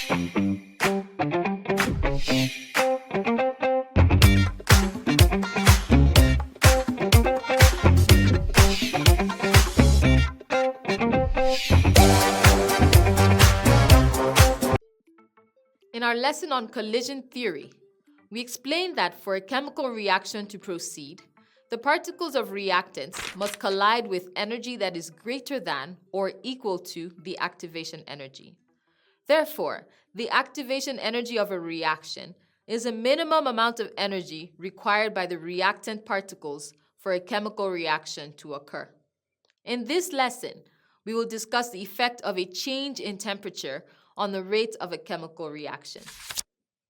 In our lesson on collision theory, we explained that for a chemical reaction to proceed, the particles of reactants must collide with energy that is greater than or equal to the activation energy. Therefore, the activation energy of a reaction is a minimum amount of energy required by the reactant particles for a chemical reaction to occur. In this lesson, we will discuss the effect of a change in temperature on the rate of a chemical reaction.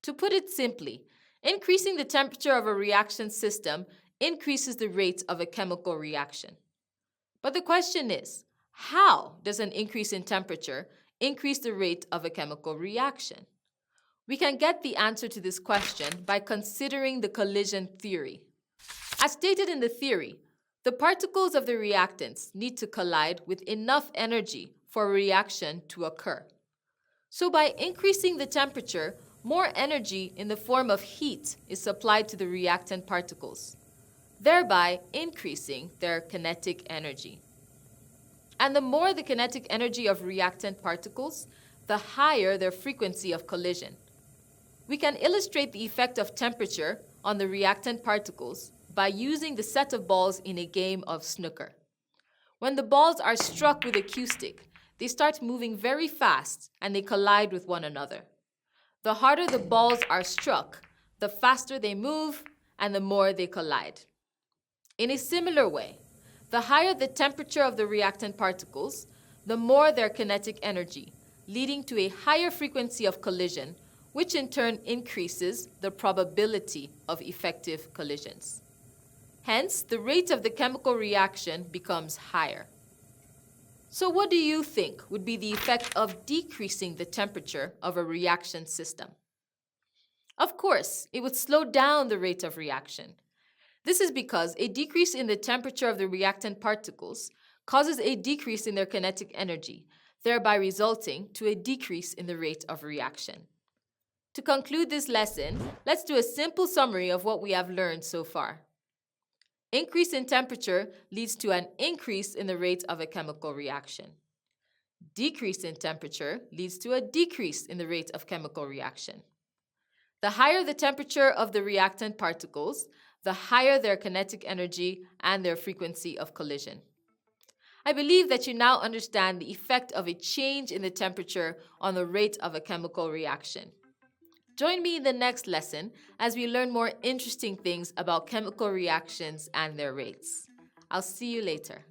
To put it simply, increasing the temperature of a reaction system increases the rate of a chemical reaction. But the question is, how does an increase in temperature increase the rate of a chemical reaction? We can get the answer to this question by considering the collision theory. As stated in the theory, the particles of the reactants need to collide with enough energy for a reaction to occur. So by increasing the temperature, more energy in the form of heat is supplied to the reactant particles, thereby increasing their kinetic energy. And the more the kinetic energy of reactant particles, the higher their frequency of collision. We can illustrate the effect of temperature on the reactant particles by using the set of balls in a game of snooker. When the balls are struck with a cue stick, they start moving very fast and they collide with one another. The harder the balls are struck, the faster they move and the more they collide. In a similar way, the higher the temperature of the reactant particles, the more their kinetic energy, leading to a higher frequency of collision, which in turn increases the probability of effective collisions. Hence, the rate of the chemical reaction becomes higher. So what do you think would be the effect of decreasing the temperature of a reaction system? Of course, it would slow down the rate of reaction. This is because a decrease in the temperature of the reactant particles causes a decrease in their kinetic energy, thereby resulting to a decrease in the rate of reaction. To conclude this lesson, let's do a simple summary of what we have learned so far. Increase in temperature leads to an increase in the rate of a chemical reaction. Decrease in temperature leads to a decrease in the rate of chemical reaction. The higher the temperature of the reactant particles, the higher their kinetic energy and their frequency of collision. I believe that you now understand the effect of a change in the temperature on the rate of a chemical reaction. Join me in the next lesson as we learn more interesting things about chemical reactions and their rates. I'll see you later.